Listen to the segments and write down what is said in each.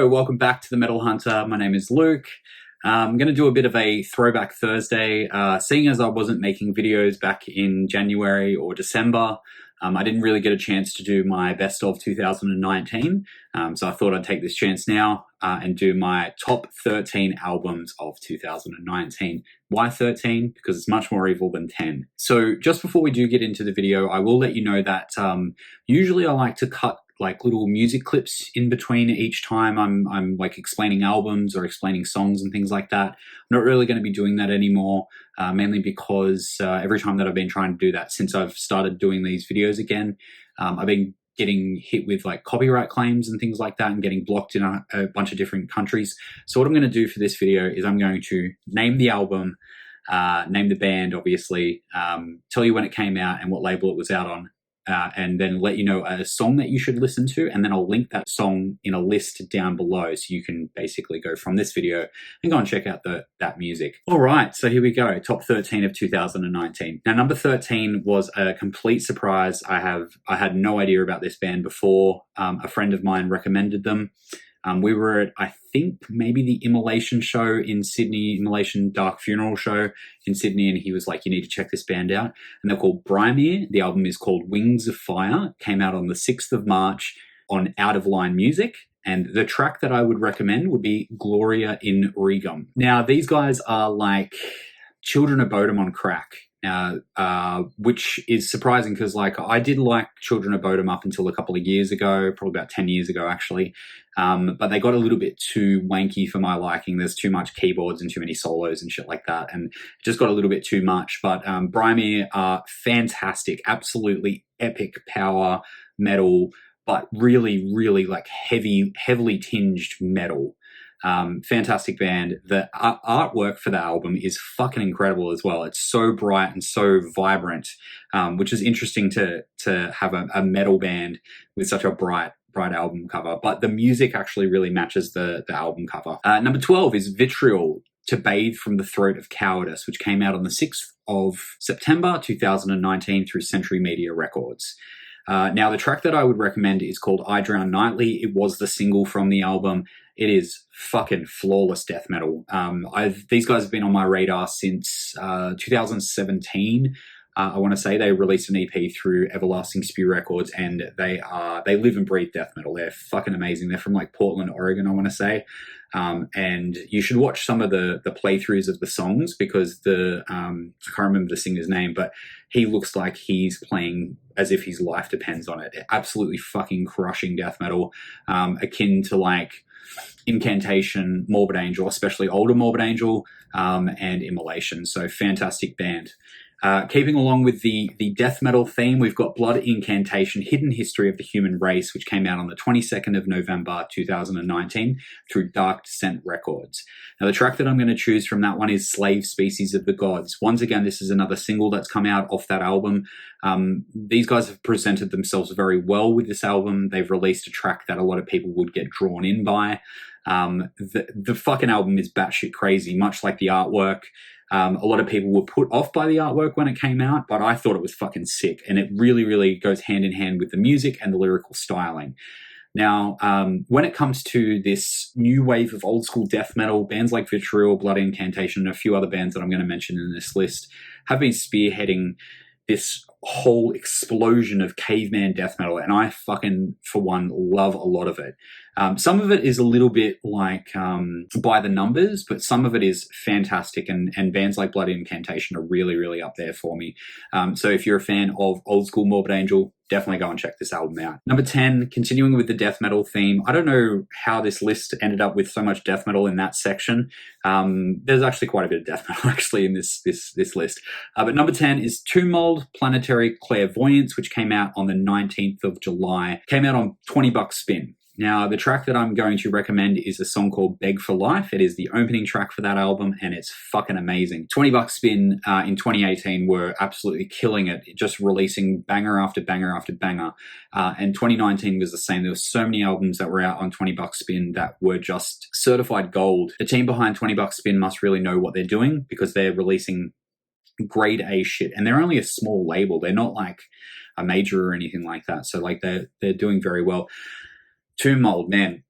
So welcome back to the Metal Hunter. My name is Luke. I'm going to do a bit of a Throwback Thursday. Seeing as I wasn't making videos back in January or December, I didn't really get a chance to do my best of 2019. So I thought I'd take this chance now and do my top 13 albums of 2019. Why 13? Because it's much more evil than 10. So just before we do get into the video, I will let you know that usually I like to cut like little music clips in between each time I'm like explaining albums or explaining songs and things like that. I'm not really going to be doing that anymore, mainly because every time that I've been trying to do that since I've started doing these videos again, I've been getting hit with like copyright claims and things like that and getting blocked in a bunch of different countries. So what I'm going to do for this video is I'm going to name the album, name the band, obviously, tell you when it came out and what label it was out on, and then let you know a song that you should listen to, and then I'll link that song in a list down below so you can basically go from this video and go and check out that music. All right, so here we go, top 13 of 2019. Now, number 13 was a complete surprise. I had no idea about this band before. A friend of mine recommended them. We were at, I think, maybe the Immolation show in Sydney, Immolation Dark Funeral show in Sydney, and he was like, you need to check this band out. And they're called Brymere. The album is called Wings of Fire. Came out on the 6th of March on Out of Line Music. And the track that I would recommend would be Gloria in Regum. Now, these guys are like Children of Bodom on crack. Which is surprising because like I did like Children of Bodom up until a couple of years ago, probably about 10 years ago actually, but they got a little bit too wanky for my liking. There's too much keyboards and too many solos and shit like that, and it just got a little bit too much. But Brymere are fantastic, absolutely epic power metal, but really like heavily tinged metal. Fantastic band. The artwork for the album is fucking incredible as well. It's so bright and so vibrant, which is interesting to have a metal band with such a bright album cover. But the music actually really matches the album cover. Number 12 is Vitriol, To Bathe from the Throat of Cowardice, which came out on the 6th of September 2019 through Century Media Records. Now, the track that I would recommend is called I Drown Nightly. It was the single from the album. It is fucking flawless death metal. These guys have been on my radar since 2017. I want to say they released an EP through Everlasting Spew Records, and they live and breathe death metal. They're fucking amazing. They're from like Portland, Oregon, I want to say. And you should watch some of the playthroughs of the songs because I can't remember the singer's name, but he looks like he's playing as if his life depends on it. Absolutely fucking crushing death metal, akin to like Incantation, Morbid Angel, especially older Morbid Angel, and Immolation. So fantastic band. Keeping along with the death metal theme, we've got Blood Incantation, Hidden History of the Human Race, which came out on the 22nd of November 2019 through Dark Descent Records. Now, the track that I'm going to choose from that one is Slave Species of the Gods. Once again, this is another single that's come out off that album. These guys have presented themselves very well with this album. They've released a track that a lot of people would get drawn in by. The fucking album is batshit crazy, much like the artwork. A lot of people were put off by the artwork when it came out, but I thought it was fucking sick, and it really goes hand in hand with the music and the lyrical styling. Now, when it comes to this new wave of old school death metal, bands like Vitriol, Blood Incantation, and a few other bands that I'm going to mention in this list have been spearheading this whole explosion of caveman death metal, and I fucking, for one, love a lot of it. Some of it is a little bit like by the numbers, but some of it is fantastic, and bands like Blood Incantation are really up there for me. So if you're a fan of old school Morbid Angel, definitely go and check this album out. Number 10, continuing with the death metal theme. I don't know how this list ended up with so much death metal in that section. There's actually quite a bit of death metal actually in this list. But number 10 is Tumult, Planetary Clairvoyance, which came out on the 19th of July. Came out on $20 spin. Now, the track that I'm going to recommend is a song called Beg for Life. It is the opening track for that album, and it's fucking amazing. $20 spin in 2018 were absolutely killing it, just releasing banger after banger after banger. And 2019 was the same. There were so many albums that were out on $20 spin that were just certified gold. The team behind $20 spin must really know what they're doing because they're releasing grade A shit, and they're only a small label. They're not like a major or anything like that. So like they're doing very well. Tumult, man,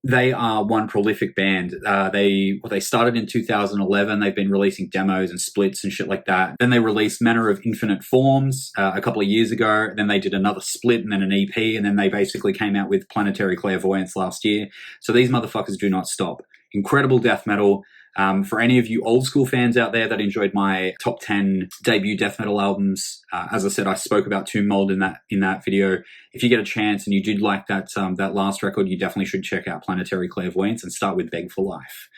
They are one prolific band. They started in 2011. They've been releasing demos and splits and shit like that. Then they released Manner of Infinite Forms a couple of years ago. Then they did another split and then an EP. And then they basically came out with Planetary Clairvoyance last year. So these motherfuckers do not stop. Incredible death metal. For any of you old school fans out there that enjoyed my top 10 debut death metal albums, as I said, I spoke about Tomb Mold in that video. If you get a chance and you did like that last record, you definitely should check out Planetary Clairvoyance and start with Beg for Life.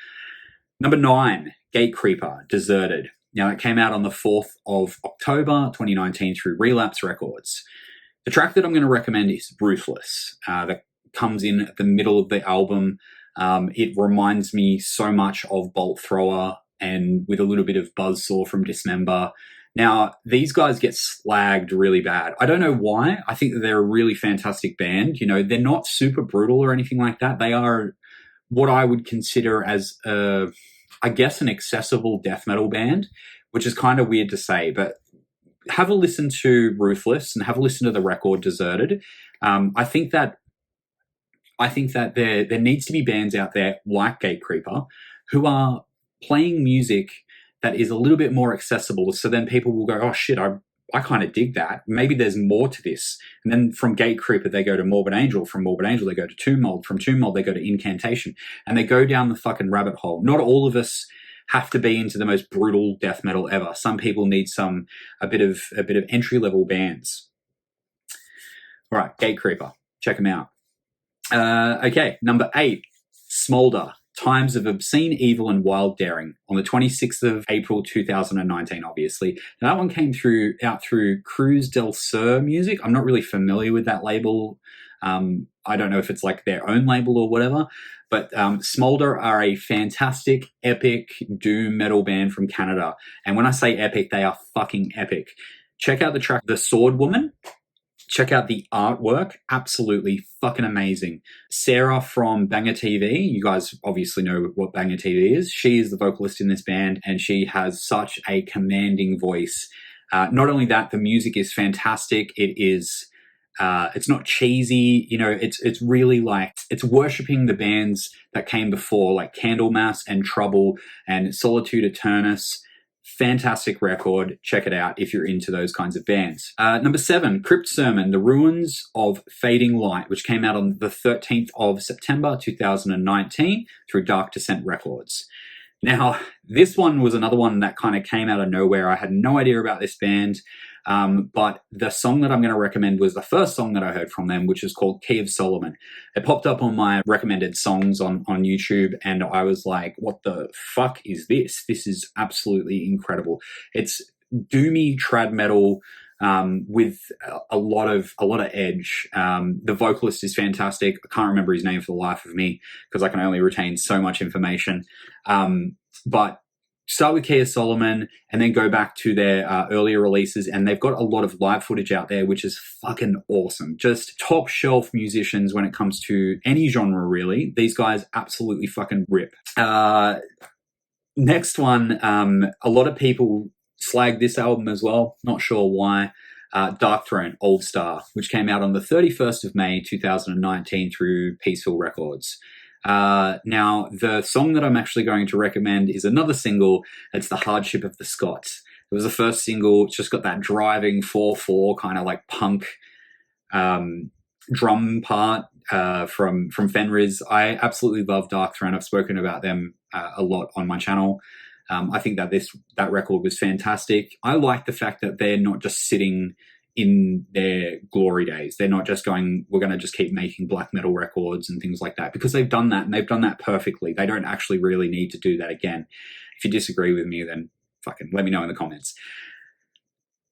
Number 9, Gatecreeper, Deserted. Now, it came out on the 4th of October 2019 through Relapse Records. The track that I'm going to recommend is Ruthless. That comes in at the middle of the album. It reminds me so much of Bolt Thrower and with a little bit of Buzzsaw from Dismember. Now, these guys get slagged really bad. I don't know why. I think that they're a really fantastic band. You know, they're not super brutal or anything like that. They are what I would consider as, I guess, an accessible death metal band, which is kind of weird to say, but have a listen to Ruthless and have a listen to the record Deserted. I think that there needs to be bands out there like Gatecreeper who are playing music that is a little bit more accessible. So then people will go, oh shit, I kind of dig that. Maybe there's more to this. And then from Gatecreeper, they go to Morbid Angel. From Morbid Angel, they go to Tomb Mold. From Tomb Mold, they go to Incantation. And they go down the fucking rabbit hole. Not all of us have to be into the most brutal death metal ever. Some people need a bit of entry-level bands. All right, Gatecreeper. Check them out. Okay, number 8, Smolder, Times of Obscene Evil and Wild Daring, on the 26th of April 2019, obviously. Now, that one came out through Cruz del Sur Music. I'm not really familiar with that label. I don't know if it's like their own label or whatever, but Smolder are a fantastic, epic doom metal band from Canada. And when I say epic, they are fucking epic. Check out the track The Sword Woman. Check out the artwork. Absolutely fucking amazing. Sarah from Bangor TV. You guys obviously know what Bangor TV is. She is the vocalist in this band, and she has such a commanding voice. Not only that, the music is fantastic. It's not cheesy. You know, it's really like, it's worshipping the bands that came before, like Candlemass and Trouble and Solitude Eternus. Fantastic record. Check it out if you're into those kinds of bands. Number 7, Crypt Sermon, The Ruins of Fading Light, which came out on the 13th of September 2019 through Dark Descent Records. Now, this one was another one that kind of came out of nowhere. I had no idea about this band, but the song that I'm going to recommend was the first song that I heard from them, which is called Key of Solomon. It popped up on my recommended songs on YouTube, and I was like, what the fuck is this? This is absolutely incredible. It's doomy trad metal with a lot of edge. The vocalist is fantastic. I can't remember his name for the life of me because I can only retain so much information. But start with Key of Solomon and then go back to their earlier releases, and they've got a lot of live footage out there, which is fucking awesome. Just top shelf musicians when it comes to any genre, really. These guys absolutely fucking rip. Next one, a lot of people slag this album as well. Not sure why. Darkthrone, Old Star, which came out on the 31st of May 2019 through Peaceful Records. Now, the song that I'm actually going to recommend is another single. It's The Hardship of the Scots. It was the first single. It's just got that driving 4/4 kind of like punk drum part from Fenriz. I absolutely love Darkthrone. I've spoken about them a lot on my channel. I think that that record was fantastic. I like the fact that they're not just sitting in their glory days. They're not just going, we're going to just keep making black metal records and things like that, because they've done that and they've done that perfectly. They don't actually really need to do that again. If you disagree with me, then fucking let me know in the comments.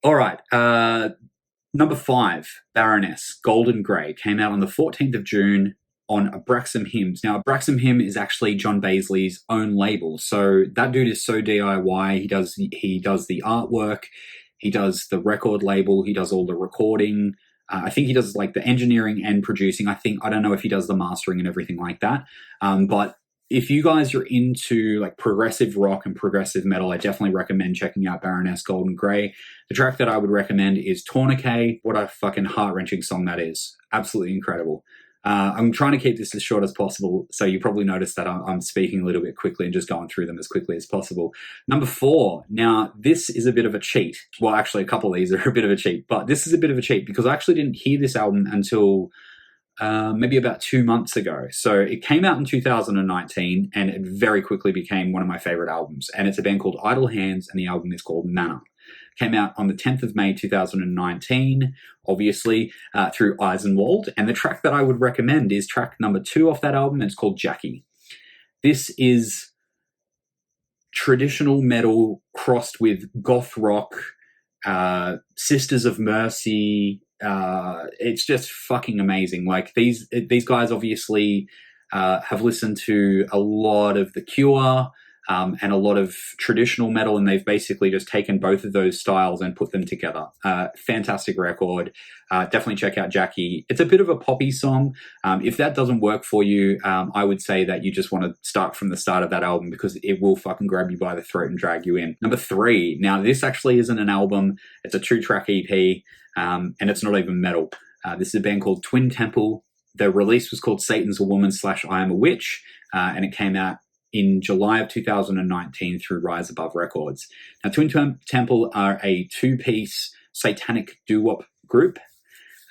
All right. Number 5, Baroness, Golden Grey, came out on the 14th of June on Abraxam Hymns. Now, Abraxam Hymn is actually John Baisley's own label. So that dude is so DIY. He does the artwork. He does the record label. He does all the recording. I think he does like the engineering and producing. I don't know if he does the mastering and everything like that. But if you guys are into like progressive rock and progressive metal, I definitely recommend checking out Baroness, Golden Grey. The track that I would recommend is Tourniquet. What a fucking heart-wrenching song that is. Absolutely incredible. I'm trying to keep this as short as possible, so you probably noticed that I'm speaking a little bit quickly and just going through them as quickly as possible. Number 4. Now, this is a bit of a cheat. Well, actually, a couple of these are a bit of a cheat, but this is a bit of a cheat because I actually didn't hear this album until maybe about 2 months ago. So it came out in 2019, and it very quickly became one of my favorite albums. And it's a band called Idle Hands, and the album is called Manna. Came out on the 10th of May 2019, obviously, through Eisenwald. And the track that I would recommend is track number 2 off that album. It's called Jackie. This is traditional metal crossed with goth rock, Sisters of Mercy. It's just fucking amazing. Like these guys obviously have listened to a lot of The Cure, and a lot of traditional metal, and they've basically just taken both of those styles and put them together. Fantastic record. Definitely check out Jackie. It's a bit of a poppy song. If that doesn't work for you, I would say that you just want to start from the start of that album because it will fucking grab you by the throat and drag you in. Number 3. Now, this actually isn't an album. It's a 2-track EP, and it's not even metal. This is a band called Twin Temple. The release was called Satan's a Woman / I Am a Witch, and it came out in July of 2019 through Rise Above Records. Now, Twin Temple are a 2-piece satanic doo-wop group,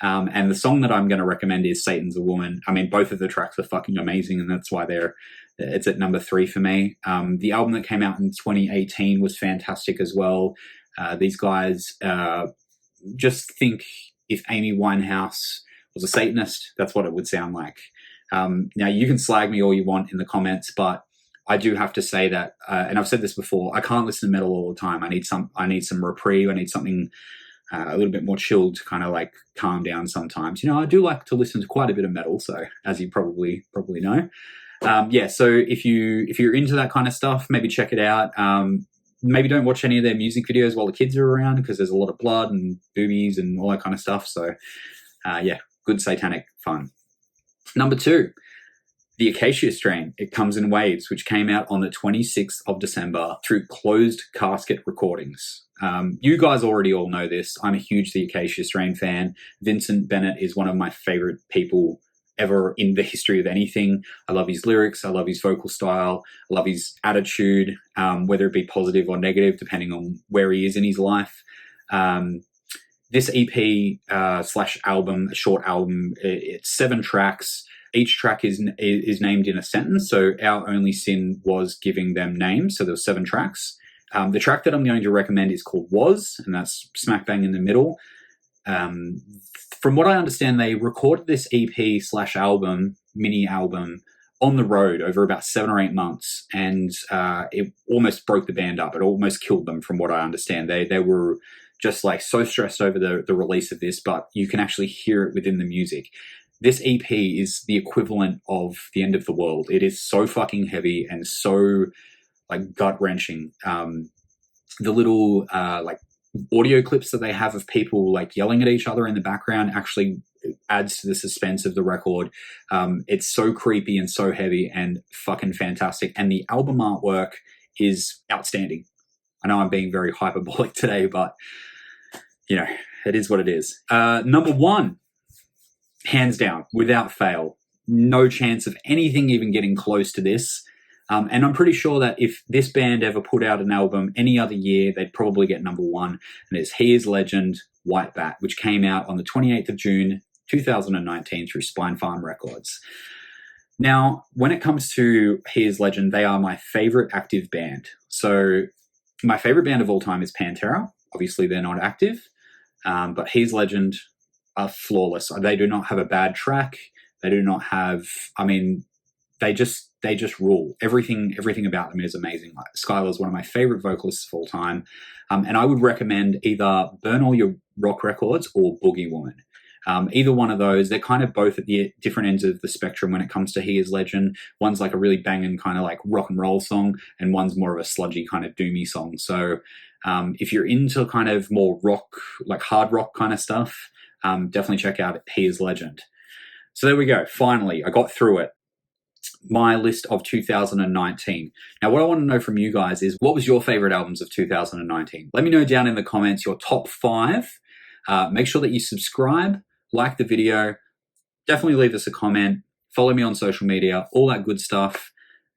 and the song that I'm going to recommend is Satan's a Woman. I mean, both of the tracks are fucking amazing, and that's why it's at number 3 for me. The album that came out in 2018 was fantastic as well. These guys, just think if Amy Winehouse was a Satanist, that's what it would sound like. Now, you can slag me all you want in the comments, but I do have to say that, and I've said this before, I can't listen to metal all the time. I need some reprieve. I need something a little bit more chilled to kind of like calm down sometimes. You know, I do like to listen to quite a bit of metal, so as you probably know. So if you're into that kind of stuff, maybe check it out. Maybe don't watch any of their music videos while the kids are around because there's a lot of blood and boobies and all that kind of stuff. So good satanic fun. Number 2. The Acacia Strain. It comes in waves, which came out on the 26th of December through Closed Casket Recordings. You guys already all know this. I'm a huge The Acacia Strain fan. Vincent Bennett is one of my favorite people ever in the history of anything. I love his lyrics. I love his vocal style. I love his attitude, whether it be positive or negative, depending on where he is in his life. This EP / album, a short album, it's 7 tracks. Each track is named in a sentence, so Our Only Sin was giving them names, so there were 7 tracks. The track that I'm going to recommend is called Was, and that's smack bang in the middle. From what I understand, they recorded this EP / album, mini album, on the road over about 7 or 8 months, and it almost broke the band up. It almost killed them, from what I understand. They were just like so stressed over the release of this, but you can actually hear it within the music. This EP is the equivalent of The End of the World. It is so fucking heavy and so like gut-wrenching. The little like audio clips that they have of people like yelling at each other in the background actually adds to the suspense of the record. It's so creepy and so heavy and fucking fantastic. And the album artwork is outstanding. I know I'm being very hyperbolic today, but you know, it is what it is. Number 1. Hands down, without fail, no chance of anything even getting close to this. And I'm pretty sure that if this band ever put out an album any other year, they'd probably get number 1. And it's Hes Legend, White Bat, which came out on the 28th of June, 2019 through Spine Farm Records. Now, when it comes to Hes Legend, they are my favorite active band. So my favorite band of all time is Pantera. Obviously, they're not active, but Hes Legend are flawless. They do not have a bad track. They do not have, I mean, they just rule. Everything about them is amazing. Like, Skylar is one of my favorite vocalists of all time. And I would recommend either Burn All Your Rock Records or Boogie Woman. Either one of those, they're kind of both at the different ends of the spectrum when it comes to Hes Legend. One's like a really banging kind of like rock and roll song, and one's more of a sludgy kind of doomy song. So if you're into kind of more rock, like hard rock kind of stuff, definitely check out Hes Legend. So there we go. Finally, I got through it. My list of 2019. Now, what I want to know from you guys is, what was your favorite albums of 2019? Let me know down in the comments your top 5. Make sure that you subscribe, like the video, definitely leave us a comment, follow me on social media, all that good stuff.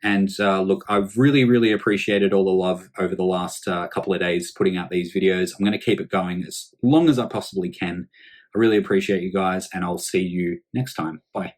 And look, I've really, really appreciated all the love over the last couple of days putting out these videos. I'm going to keep it going as long as I possibly can. I really appreciate you guys, and I'll see you next time. Bye.